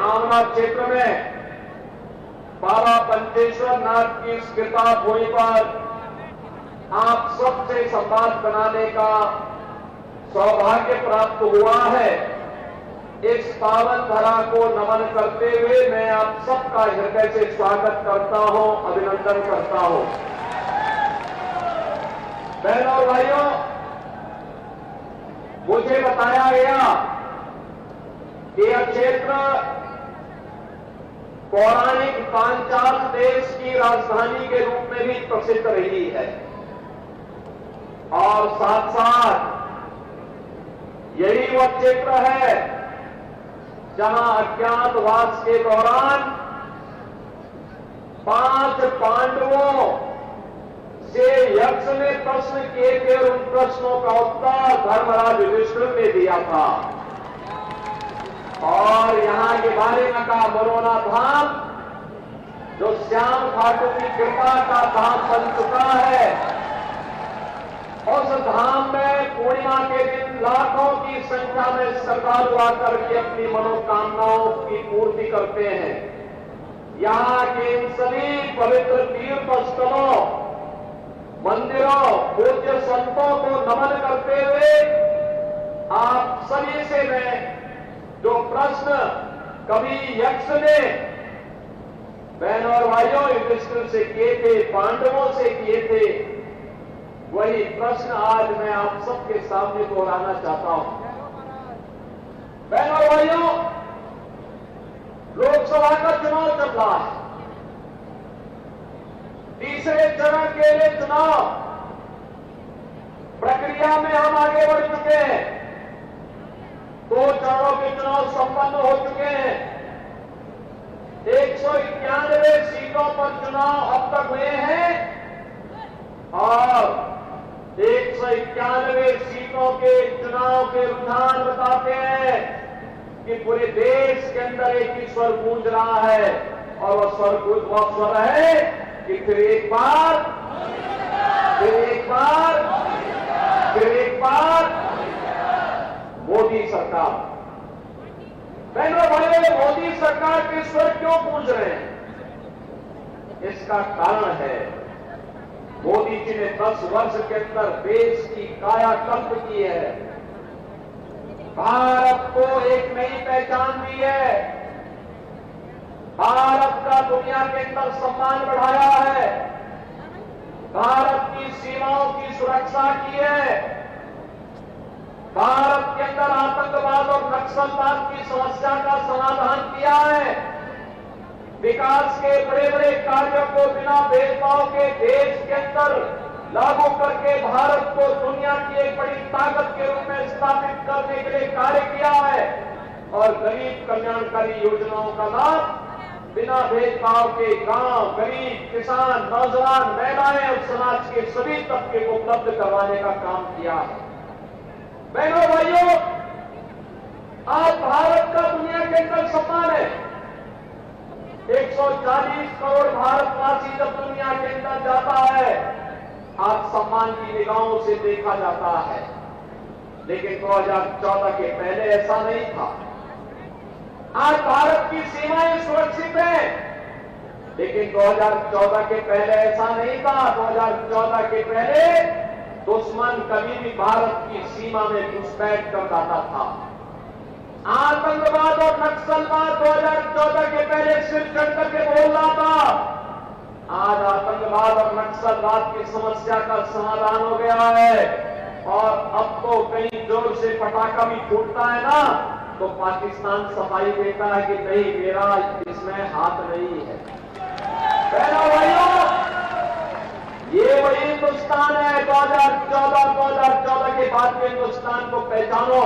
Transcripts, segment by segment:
आंवला क्षेत्र में बाबा पंचेश्वर नाथ की इस कृपा भूमि पर आप सबसे संवाद बनाने का सौभाग्य प्राप्त हुआ है। इस पावन धरा को नमन करते हुए मैं आप सबका हृदय से स्वागत करता हूं, अभिनंदन करता हूं। बहनों और भाइयों, मुझे बताया गया कि यह क्षेत्र पौराणिक पांचाल देश की राजधानी के रूप में भी प्रसिद्ध रही है और साथ साथ यही वह क्षेत्र है जहां अज्ञातवास के दौरान 5 पांडवों से यक्ष ने प्रश्न किए थे और उन प्रश्नों का उत्तर धर्मराज युधिष्ठिर ने दिया था। और यहां के बारे में कहा बरोना धाम जो श्याम ठाकुर की कृपा का धाम बन चुका है, उस धाम में पूर्णिमा के दिन लाखों की संख्या में श्रद्धालु आकर के अपनी मनोकामनाओं की पूर्ति करते हैं। यहां के इन सभी पवित्र तीर्थ स्थलों, मंदिरों, पूज्य संतों को नमन करते हुए आप सभी से मैं जो प्रश्न कभी यक्ष ने बहनों और भाइयों युधिष्ठिर से किए थे, पांडवों से किए थे, वही प्रश्न आज मैं आप सबके सामने दोहराना चाहता हूं। बहनों और भाइयों, लोकसभा का चुनाव चल रहा है। तीसरे चरण के लिए चुनाव प्रक्रिया में हम आगे बढ़ चुके हैं। 2 चरणों के चुनाव संपन्न हो चुके हैं। 191 सीटों पर चुनाव अब तक हुए हैं और 191 सीटों के चुनाव के रुझान बताते हैं कि पूरे देश के अंदर एक ही स्वर गूंज रहा है और वह स्वर है कि फिर एक बार मोदी सरकार। बहनों भाइयों, मोदी सरकार के स्वर क्यों गूंज रहे हैं? इसका कारण है मोदी जी ने 10 वर्ष के अंदर देश की कायाकल्प की है, भारत को एक नई पहचान दी है, भारत का दुनिया के अंदर सम्मान बढ़ाया है, भारत की सीमाओं की सुरक्षा की है, भारत के अंदर आतंकवाद और नक्सलवाद की समस्या का समाधान किया है, विकास के बड़े बड़े कार्यों को बिना भेदभाव के देश के अंदर लागू करके भारत को दुनिया की एक बड़ी ताकत के रूप में स्थापित करने के लिए कार्य किया है और गरीब कल्याणकारी योजनाओं का लाभ बिना भेदभाव के गांव, गरीब, किसान, नौजवान, महिलाएं और समाज के सभी तबके को उपलब्ध करवाने का काम किया है। बहनों भाइयों, आज भारत का दुनिया के अंदर सम्मान है। 140 करोड़ भारतवासी जब दुनिया के अंदर जाता है, आज सम्मान की निगाहों से देखा जाता है, लेकिन 2014 के पहले ऐसा नहीं था। आज भारत की सीमाएं सुरक्षित हैं, लेकिन 2014 के पहले ऐसा नहीं था। 2014 के पहले दुश्मन कभी भी भारत की सीमा में घुसपैठ कर जाता था। आतंकवाद और नक्सलवाद 2014 के पहले सिर चढ़ करके बोल रहा था। आज आतंकवाद और नक्सलवाद की समस्या का समाधान हो गया है और अब तो कहीं जोर से पटाखा भी फूटता है ना, तो पाकिस्तान सफाई देता है कि नहीं, मेरा इसमें हाथ नहीं है। बहनों भाइयों, ये वही हिंदुस्तान है 2014 के बाद के हिंदुस्तान को पहचानो।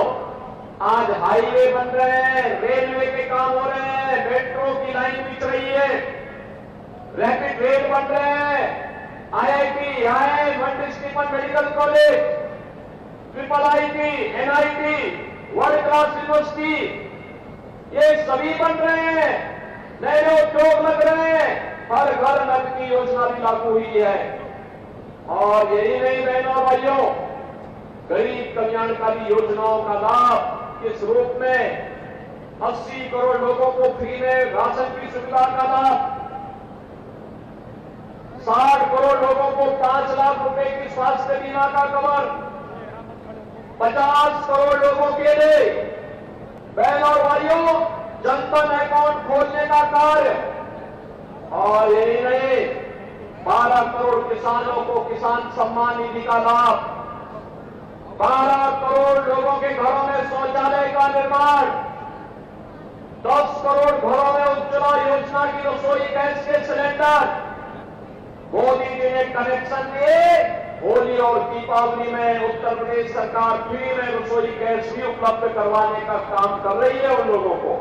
आज हाईवे बन रहे हैं, रेलवे के काम हो रहे हैं, मेट्रो की लाइन बिछ रही है, रैपिड रेल बन रहे हैं, IIT, IIM, multi Stephen medical college, IIIT, NIT, world class university, ये सभी बन रहे हैं, नए नए उद्योग लग रहे हैं, हर घर नल की योजना भी लागू हुई है। और यही नहीं बहनों भाइयों, गरीब कल्याणकारी योजनाओं का लाभ किस रूप में 80 करोड़ लोगों को फ्री में राशन की सुविधा का लाभ, 60 करोड़ लोगों को 5 लाख रुपए की स्वास्थ्य बीमा का कवर, 50 करोड़ लोगों के लिए बहन और भाइयों जनधन अकाउंट खोलने का कार्य, और यही नहीं 12 करोड़ किसानों को किसान सम्मान निधि का लाभ, 12 करोड़ लोगों के घरों में शौचालय का निर्माण, 10 करोड़ घरों में उज्ज्वला योजना की रसोई गैस के सिलेंडर मोदी जी ने कनेक्शन दिए। होली और दीपावली में उत्तर प्रदेश सरकार फ्री में रसोई गैस भी उपलब्ध करवाने का काम कर रही है उन लोगों को।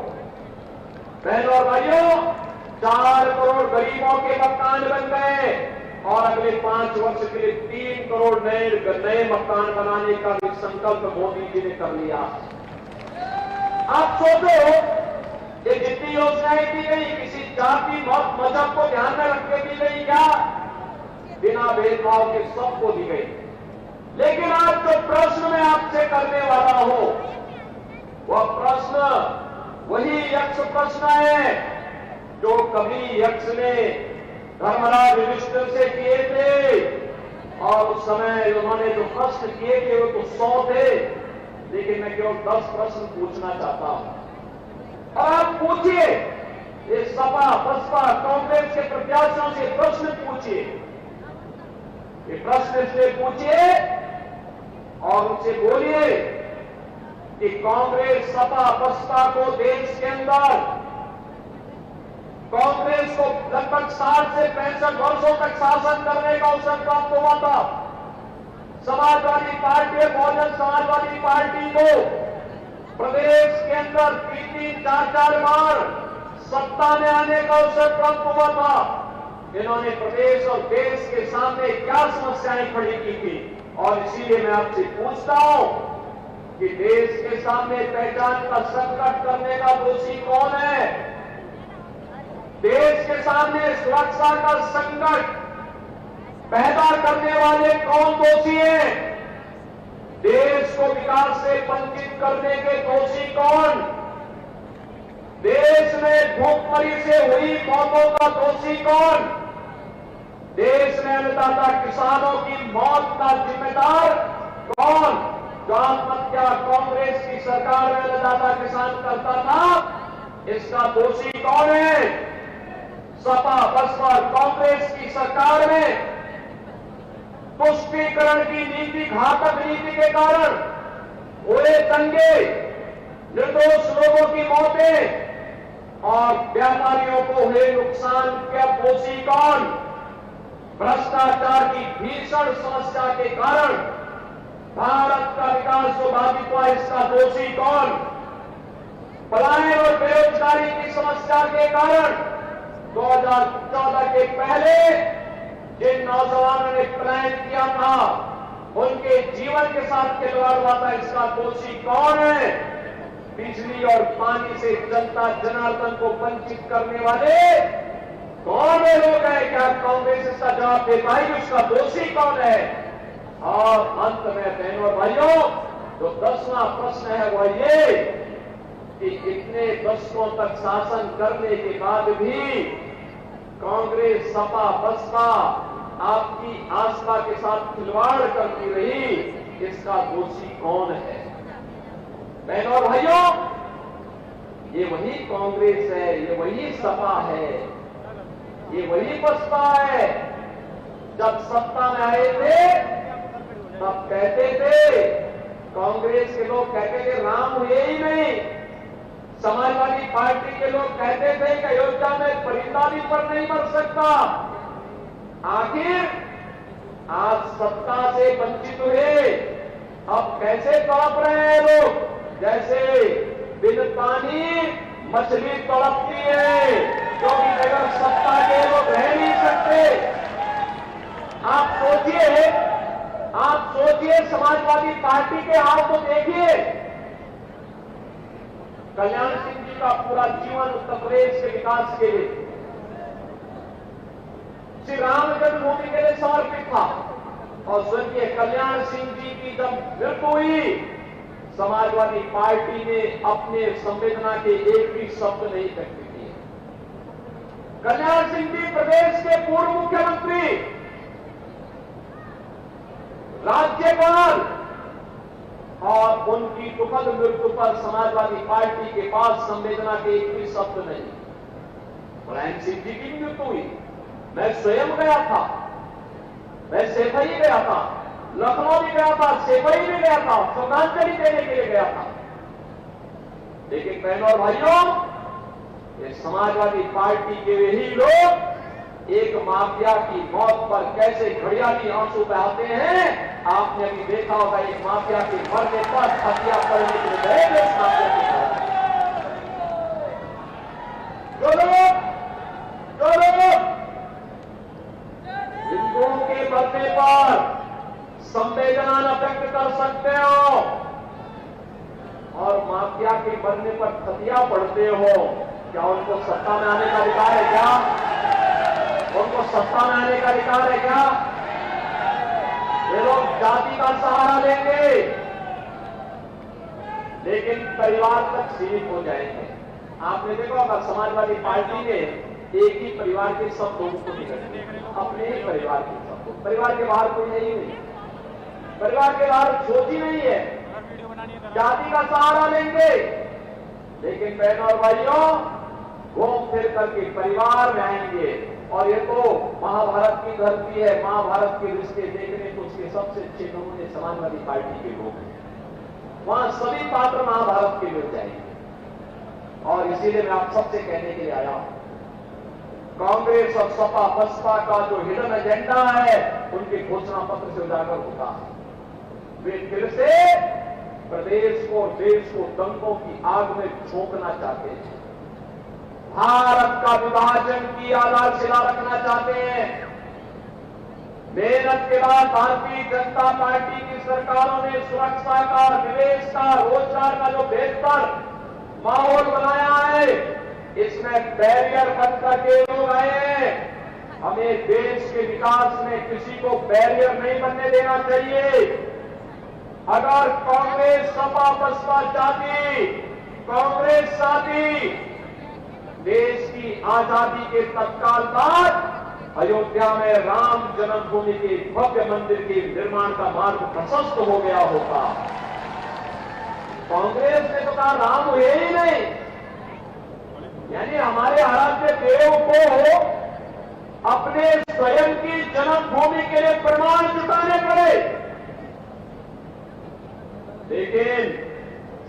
बहनों और भाइयों 4 करोड़ गरीबों के मकान बन गए और अगले 5 वर्ष के लिए 3 करोड़ नए मकान बनाने का भी संकल्प मोदी जी ने कर लिया। आप सोचो ये जितनी योजनाएं दी गई किसी जाति मजहब को ध्यान में रख के दी गई क्या? बिना भेदभाव के सबको दी गई। लेकिन आज जो प्रश्न मैं आपसे करने वाला हूं वह प्रश्न वही यक्ष प्रश्न है जो कभी यक्ष ने धर्मराज युधिष्ठिर से किए थे, और उस समय उन्होंने जो प्रश्न किए थे वो तो 100 थे, लेकिन मैं केवल 10 प्रश्न पूछना चाहता हूं। और आप पूछिए, ये सपा बसपा कांग्रेस के प्रत्याशियों से प्रश्न पूछिए, ये प्रश्न इसलिए पूछिए और उनसे बोलिए कि कांग्रेस सपा बसपा को देश के अंदर कांग्रेस को लगभग 60 से 65 वर्षों तक शासन करने का अवसर प्राप्त हुआ था। समाजवादी पार्टी, बहुजन समाजवादी पार्टी को प्रदेश के अंदर 3-3, 4-4 बार सत्ता में आने का अवसर प्राप्त हुआ था। इन्होंने प्रदेश और देश के सामने क्या समस्याएं खड़ी की थी, और इसीलिए मैं आपसे पूछता हूं कि देश के सामने पहचान का संकट करने का दोषी कौन है? देश के सामने सुरक्षा का संकट पैदा करने वाले कौन दोषी हैं? देश को विकास से वंचित करने के दोषी कौन? देश में भूखमरी से हुई मौतों का दोषी कौन? देश में अन्नदाता किसानों की मौत का जिम्मेदार कौन? जो आत्महत्या कांग्रेस की सरकार में अन्नदाता किसान करता था, इसका दोषी कौन है? सपा बसपा कांग्रेस की सरकार में तुष्टीकरण की नीति, घातक नीति के कारण हुए दंगे, निर्दोष लोगों की मौतें और व्यापारियों को हुए नुकसान का दोषी कौन? भ्रष्टाचार की भीषण समस्या के कारण भारत का विकास जो बाधित हुआ, इसका दोषी कौन? पलायन और बेरोजगारी की समस्या के कारण 2014 के पहले जिन नौजवानों ने पलायन किया था, उनके जीवन के साथ खिलवाड़ हुआ था, इसका दोषी कौन है? बिजली और पानी से जनता जनार्दन को वंचित करने वाले कौन है लोग हैं? क्या कांग्रेस इसका जवाब दे पाएगी? उसका दोषी कौन है? और अंत में बहनों और भाइयों जो 10वां प्रश्न है वह ये कि इतने दशकों तक शासन करने के बाद भी कांग्रेस सपा बसपा आपकी आस्था के साथ खिलवाड़ करती रही, इसका दोषी कौन है? बहनों और भाइयों ये वही कांग्रेस है, ये वही सपा है, ये वही बसपा है। जब सत्ता में आए थे तब कहते थे, कांग्रेस के लोग कहते थे राम हुए ही नहीं, समाजवादी पार्टी के लोग कहते थे कि अयोध्या में परिंदा भी पर नहीं मर सकता। आखिर आज सत्ता से वंचित हुए, अब कैसे तड़प रहे हैं लोग? जैसे बिन पानी मछली तड़पती है, क्योंकि अगर सत्ता के लोग रह नहीं सकते। आप सोचिए समाजवादी पार्टी के हाल को देखिए। कल्याण सिंह जी का पूरा जीवन उत्तर प्रदेश के विकास के लिए, श्री राम जन्मभूमि के लिए समर्पित था, और स्वर्गीय कल्याण सिंह जी की जब मृत्यु हुई, समाजवादी पार्टी ने अपने संवेदना के एक भी शब्द नहीं व्यक्त किए। कल्याण सिंह जी प्रदेश के पूर्व मुख्यमंत्री, राज्यपाल, और उनकी दुखद मृत्यु पर समाजवादी पार्टी के पास संवेदना के एक भी शब्द नहीं। मुलायम सिंह जी की मृत्यु हुई, मैं स्वयं गया था, मैं सेफई गया था, लखनऊ भी गया था, सेफई भी गया था, श्रद्धांजलि देने के लिए गया था। लेकिन बहनों और भाइयों, ये समाजवादी पार्टी के यही लोग एक माफिया की मौत पर कैसे घड़ियाली आंसू बहाते हैं। आपने अभी देखा होगा, एक माफिया के मरने पर हत्या करने के लिए गए इस माफिया के घर। जो लोग हिंदुओं के मरने पर संवेदना न व्यक्त कर सकते हो और माफिया के मरने पर हत्या पढ़ते हो, क्या उनको सत्ता में आने का अधिकार है? क्या उनको सत्ता में आने का अधिकार है? क्या ये लोग जाति का सहारा लेंगे लेकिन परिवार तक सीमित हो जाएंगे। आपने देखा होगा, समाजवादी पार्टी ने एक ही परिवार के सब लोगों को निकलते, अपने ही परिवार के सब लोग, परिवार के बाहर कोई नहीं है, परिवार के बाहर सोच ही नहीं है, जाति का सहारा लेंगे। लेकिन बहनों और भाइयों, घूम फिर करके परिवार में आएंगे। और ये तो महाभारत की धरती है, महाभारत के रिश्ते देखने को उसके सबसे अच्छे नमूने समाजवादी पार्टी के लोग हैं। वहां सभी पात्र महाभारत के मिल जाएंगे। और इसीलिए मैं आप सबसे कहने के लिए आया हूं, कांग्रेस और सपा बसपा का जो हिडन एजेंडा है, उनके घोषणा पत्र से उजागर होता है। वे फिर से प्रदेश को, देश को दंगों की आग में झोंकना चाहते हैं, भारत का विभाजन की आधारशिला रखना चाहते हैं। मेहनत के बाद भारतीय जनता पार्टी की सरकारों ने सुरक्षा का, निवेश का, रोजगार का जो बेहतर माहौल बनाया है, इसमें बैरियर बन करके लोग आए हैं। हमें देश के विकास में किसी को बैरियर नहीं बनने देना चाहिए। अगर कांग्रेस सपा बसपा चाहती, कांग्रेस चाहती देश की आजादी के तत्काल बाद अयोध्या में राम जन्मभूमि के भव्य मंदिर के निर्माण का मार्ग प्रशस्त हो गया होता। कांग्रेस ने तो कहा राम हुए ही नहीं, यानी हमारे आराध्य देव को अपने स्वयं की जन्मभूमि के लिए प्रमाण जुटाने पड़े। लेकिन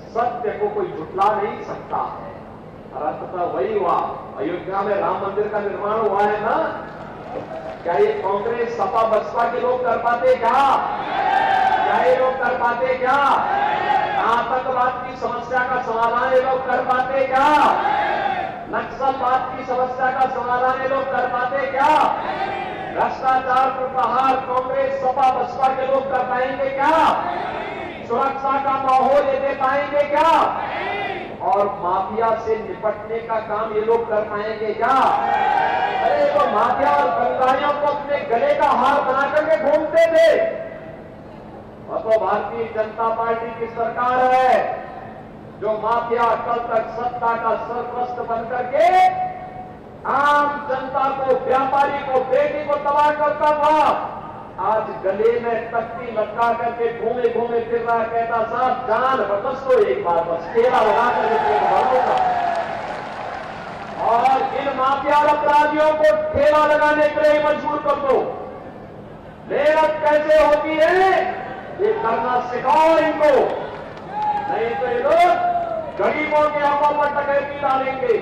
सत्य को कोई झुटला नहीं सकता है। अर्थतः वही हुआ, अयोध्या में राम मंदिर का निर्माण हुआ है ना। क्या ये कांग्रेस सपा बसपा के लोग कर पाते? क्या ये लोग कर पाते? क्या आतंकवाद की समस्या का समाधान ये लोग कर पाते? क्या नक्सलवाद की समस्या का समाधान ये लोग कर पाते? क्या भ्रष्टाचार पर प्रहार कांग्रेस सपा बसपा के लोग कर पाएंगे? क्या सुरक्षा का माहौल ये दे पाएंगे? क्या और माफिया से निपटने का काम ये लोग कर पाएंगे? क्या? अरे तो माफिया और बंगालियों को अपने गले का हार बना करके घूमते थे। और तो भारतीय जनता पार्टी की सरकार है जो माफिया कल तक सत्ता का सरपरस्त बन करके आम जनता को, व्यापारी को, बेटी को तबाह करता था। आज गले में तख्ती लटका करके घूमे घूमे फिर रहा, कहता साहब जान बकस दो एक बार, बस ठेला लगा करके भरोगा। और इन माफिया अपराधियों को ठेला लगाने के लिए मजबूर कर दो। मेहनत कैसे होती है ये करना सिखाओ इनको, नहीं तो ये लोग गरीबों के आंखों पर टकैती डालेंगे,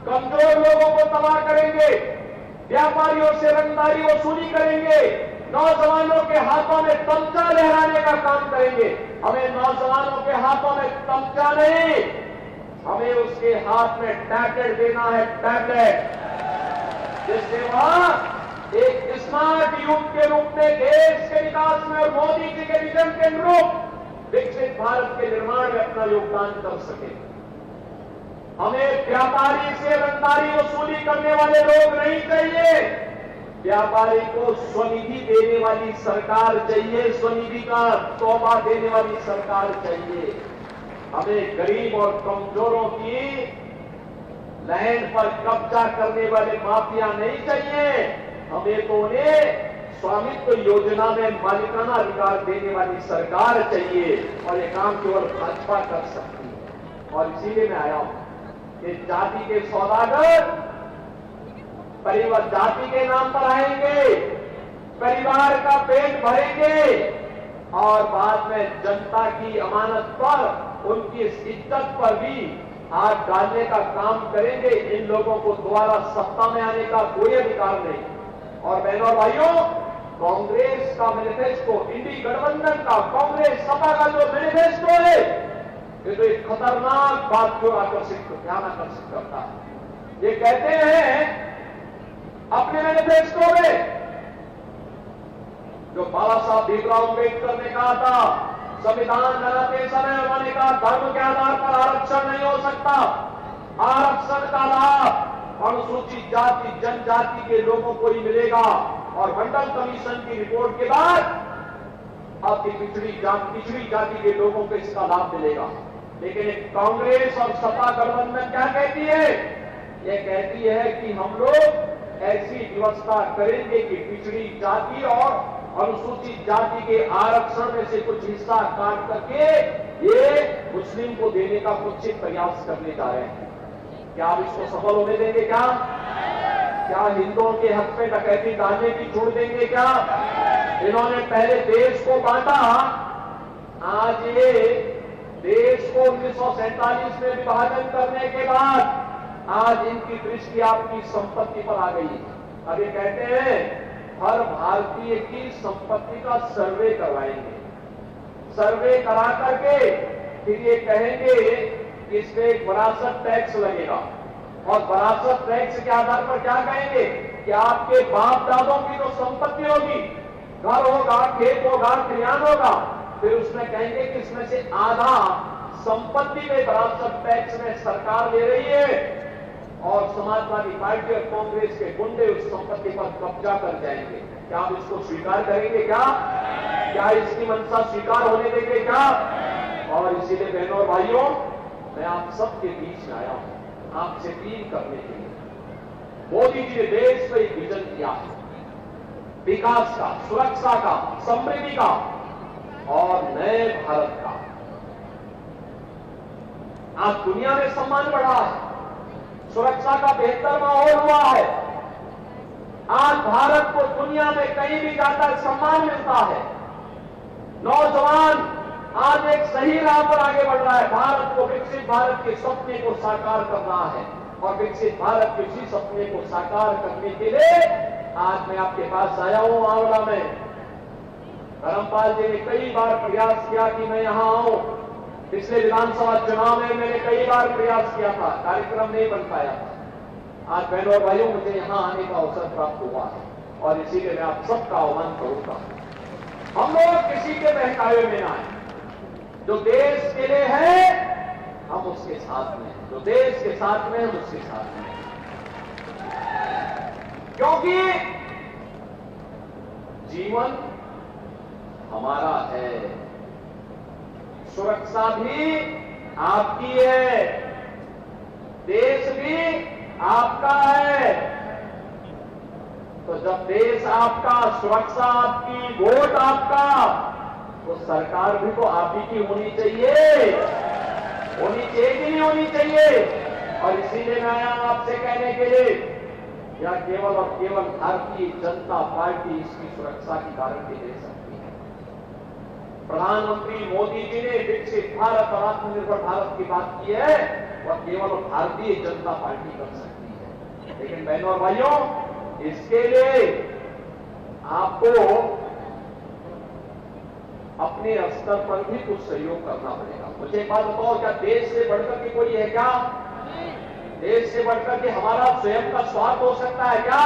कमजोर लोगों को तबाह करेंगे, व्यापारियों से रंगदारी वसूली करेंगे, नौजवानों के हाथों में तमचा लहराने का काम करेंगे। हमें नौजवानों के हाथों में तमचा नहीं, हमें उसके हाथ में टैबलेट देना है, टैबलेट, जिससे वहां एक स्मार्ट यूथ के रूप में देश के विकास में और मोदी जी के विजन के अनुरूप विकसित भारत के निर्माण में अपना योगदान कर सके। हमें व्यापारी से रंगदारी वसूली करने वाले लोग नहीं चाहिए, व्यापारी को स्वनिधि देने वाली सरकार चाहिए, स्वनिधि का तोहफा देने वाली सरकार चाहिए। हमें गरीब और कमजोरों की लैंड पर कब्जा करने वाले माफिया नहीं चाहिए। हमें तो उन्हें स्वामित्व योजना में मालिकाना अधिकार देने वाली सरकार चाहिए और ये काम केवल भाजपा कर सकती है। और इसीलिए मैं आया हूं कि जाति के सौदागर परिवार जाति के नाम पर आएंगे, परिवार का पेट भरेंगे और बाद में जनता की अमानत पर, उनकी इज्जत पर भी हाथ डालने का काम करेंगे। इन लोगों को दोबारा सत्ता में आने का कोई अधिकार नहीं। और बहनों और भाइयों, कांग्रेस का मैनिफेस्टो, इंडी गठबंधन का, कांग्रेस सपा का जो मैनिफेस्टो है, ये तो एक खतरनाक बात को ध्यान आकर्षित करता है। ये कहते हैं अपने मैनिफेस्टो में, जो बाबा साहब भीमराव अम्बेडकर ने कहा था, संविधान बनाते समय उन्होंने कहा धर्म के आधार पर आरक्षण नहीं हो सकता। आरक्षण का लाभ अनुसूचित जाति जनजाति के लोगों को ही मिलेगा। और मंडल कमीशन की रिपोर्ट के बाद अब पिछड़ी जाति के लोगों को इसका लाभ मिलेगा। लेकिन कांग्रेस और सपा गठबंधन क्या कहती है? ये कहती है कि हम लोग ऐसी व्यवस्था करेंगे कि पिछड़ी जाति और अनुसूचित जाति के आरक्षण में से कुछ हिस्सा काट करके ये मुस्लिम को देने का कुछ प्रयास करने जा रहे हैं। क्या आप इसको सफल होने देंगे? क्या हिंदुओं के हक में डकैती डालने की छोड़ देंगे? क्या इन्होंने पहले देश को बांटा, आज ये देश को 1947 में विभाजन करने के बाद आज इनकी दृष्टि आपकी संपत्ति पर आ गई। अब ये कहते हैं हर भारतीय की संपत्ति का सर्वे करवाएंगे। सर्वे करा करके फिर ये कहेंगे कि इसमें एक विरासत टैक्स लगेगा। और विरासत टैक्स के आधार पर क्या कहेंगे कि आपके बाप दादों की जो संपत्ति होगी, घर होगा, खेत होगा, खलिहान होगा, फिर उसमें कहेंगे कि इसमें से आधा संपत्ति में विरासत टैक्स में सरकार ले रही है और समाजवादी पार्टी और कांग्रेस के गुंडे उस संपत्ति पर कब्जा कर जाएंगे। क्या आप इसको स्वीकार करेंगे? क्या इसकी मंशा स्वीकार होने देंगे? क्या? और इसीलिए बहनों और भाइयों, मैं आप सबके बीच में आया हूं आपसे अपील करने के लिए। मोदी जी ने देश को एक विजन दिया है, विकास का, सुरक्षा का, समृद्धि का और नए भारत का। आज दुनिया में सम्मान बढ़ा है, सुरक्षा का बेहतर माहौल हुआ है। आज भारत को दुनिया में कहीं भी जाकर सम्मान मिलता है। नौजवान आज एक सही राह पर आगे बढ़ रहा है। भारत को विकसित भारत के सपने को साकार कर रहा है और विकसित भारत के उसी सपने को साकार करने के लिए आज मैं आपके पास आया हूं आंवला में। धर्मपाल जी ने कई बार प्रयास किया कि मैं यहां आऊं। पिछले विधानसभा चुनाव में मैंने कई बार प्रयास किया था, कार्यक्रम नहीं बन पाया था। आज बहनों और भाइयों, मुझे यहां आने का अवसर प्राप्त हुआ है और इसीलिए मैं आप सबका आह्वान करूंगा, हम लोग किसी के बहकावे में ना आए। जो देश के लिए है हम उसके साथ में, जो देश के साथ में हम उसके साथ में, क्योंकि जीवन हमारा है, सुरक्षा भी आपकी है, देश भी आपका है। तो जब देश आपका, सुरक्षा आपकी, वोट आपका, तो सरकार भी तो आप ही की होनी चाहिए। होनी चाहिए कि नहीं होनी चाहिए? और इसीलिए मैं आया आपसे कहने के लिए, या केवल और केवल भारतीय जनता पार्टी इसकी सुरक्षा की गारंटी दे सकती है। प्रधानमंत्री मोदी जी ने विकसित भारत और आत्मनिर्भर भारत की बात की है, वह केवल भारतीय जनता पार्टी कर सकती है। लेकिन बहनों और भाइयों, इसके लिए आपको अपने स्तर पर भी कुछ सहयोग करना पड़ेगा। मुझे एक बात बताओ, क्या देश से बढ़कर के कोई है? क्या देश से बढ़कर के हमारा स्वयं का स्वार्थ हो सकता है? क्या?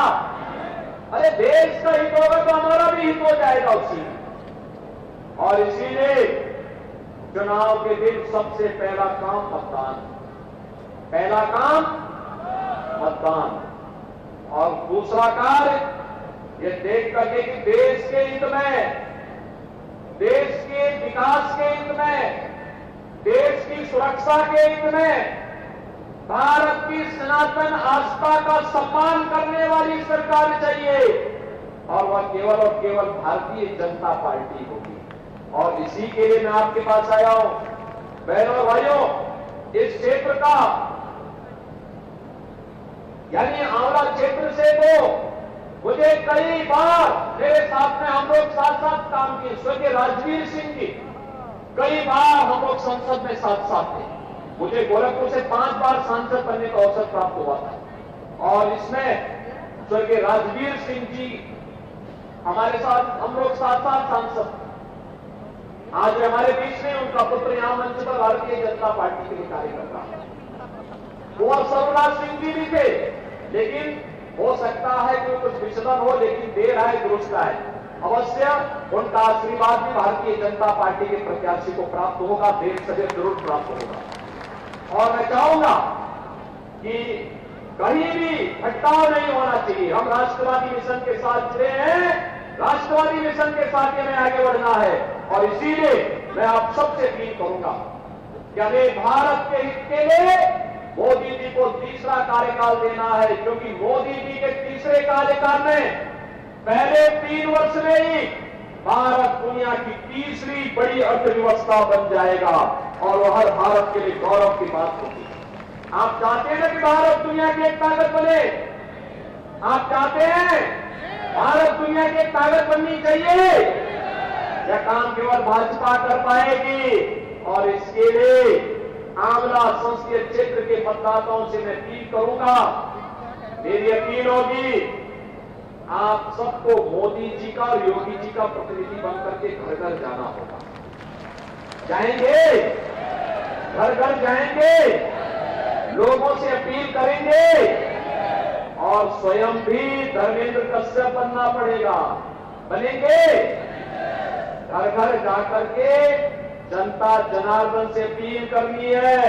अरे देश का हित होगा तो हमारा भी हित हो जाएगा उसी। और इसीलिए चुनाव के दिन सबसे पहला काम मतदान, पहला काम मतदान, और दूसरा कार्य ये देख करके कि देश के हित में, देश के विकास के हित में देश की सुरक्षा के हित में भारत की सनातन आस्था का सम्मान करने वाली सरकार चाहिए और वह केवल और केवल भारतीय जनता पार्टी होगी। और इसी के लिए मैं आपके पास आया हूं। बहनों और भाइयों, इस क्षेत्र का यानी आंवला क्षेत्र से तो मुझे कई बार मेरे साथ में हम लोग साथ साथ काम किए। स्वर्गीय राजवीर सिंह जी कई बार हम लोग संसद में साथ साथ थे। मुझे गोरखपुर से 5 बार सांसद बनने का अवसर प्राप्त हुआ था और इसमें स्वर्गीय राजवीर सिंह जी हमारे साथ हम लोग साथ साथ सांसद। आज हमारे बीच में उनका पुत्र यहां मंच पर भारतीय जनता पार्टी के लिए कार्य कर रहा है। वो सर्वराज सिंह जी भी थे, लेकिन हो सकता है कि कुछ विचलन हो, लेकिन देर आए दुरुस्त आए। अवश्य उनका आशीर्वाद भी भारतीय जनता पार्टी के प्रत्याशी को प्राप्त होगा, देर से देर जरूर प्राप्त होगा। और मैं चाहूंगा कि कहीं भी भटकाव नहीं होना चाहिए। हम राष्ट्रवादी मिशन के साथ जुड़े हैं, राष्ट्रवादी मिशन के साथ हमें आगे बढ़ना है और इसीलिए मैं आप सबसे अपील करूंगा कि हमें भारत के हित के लिए मोदी जी को तीसरा कार्यकाल देना है, क्योंकि मोदी जी के तीसरे कार्यकाल में पहले 3 वर्ष में ही भारत दुनिया की तीसरी बड़ी अर्थव्यवस्था बन जाएगा और वह हर भारत के लिए गौरव की बात होगी। आप चाहते हैं कि भारत दुनिया की एक ताकत बने? आप चाहते हैं भारत दुनिया की एक ताकत बननी चाहिए? यह काम केवल भाजपा कर पाएगी और इसके लिए आंवला संसदीय क्षेत्र के मतदाताओं से मैं अपील करूंगा, मेरी अपील होगी आप सबको मोदी जी का और योगी जी का प्रतिनिधि बनकर के घर घर जाना होगा। जाएंगे, घर घर जाएंगे, लोगों से अपील करेंगे और स्वयं भी धर्मेंद्र कश्यप बनना पड़ेगा। बनेंगे, घर घर जाकर के जनता जनार्दन से अपील करनी है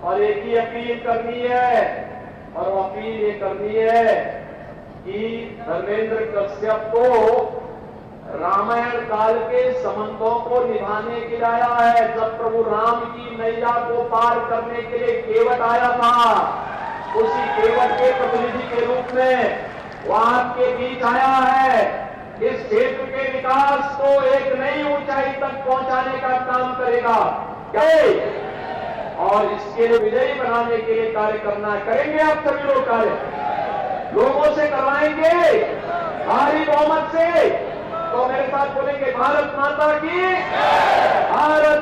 और एक ही अपील करनी है और वो अपील ये करनी है कि धर्मेंद्र कश्यप को रामायण काल के संबंधों को निभाने के लिए आया है। जब प्रभु राम की नैया को पार करने के लिए केवट आया था, उसी केवट के प्रतिनिधि के रूप में वो आपके बीच आया है। इस क्षेत्र के विकास को एक नई ऊंचाई तक पहुंचाने का काम करेगा और इसके लिए विजयी बनाने के लिए कार्य करना करेंगे। आप सभी लोग कार्य लोगों से करवाएंगे भारी बहुमत से। तो मेरे साथ बोलेंगे भारत माता की, भारत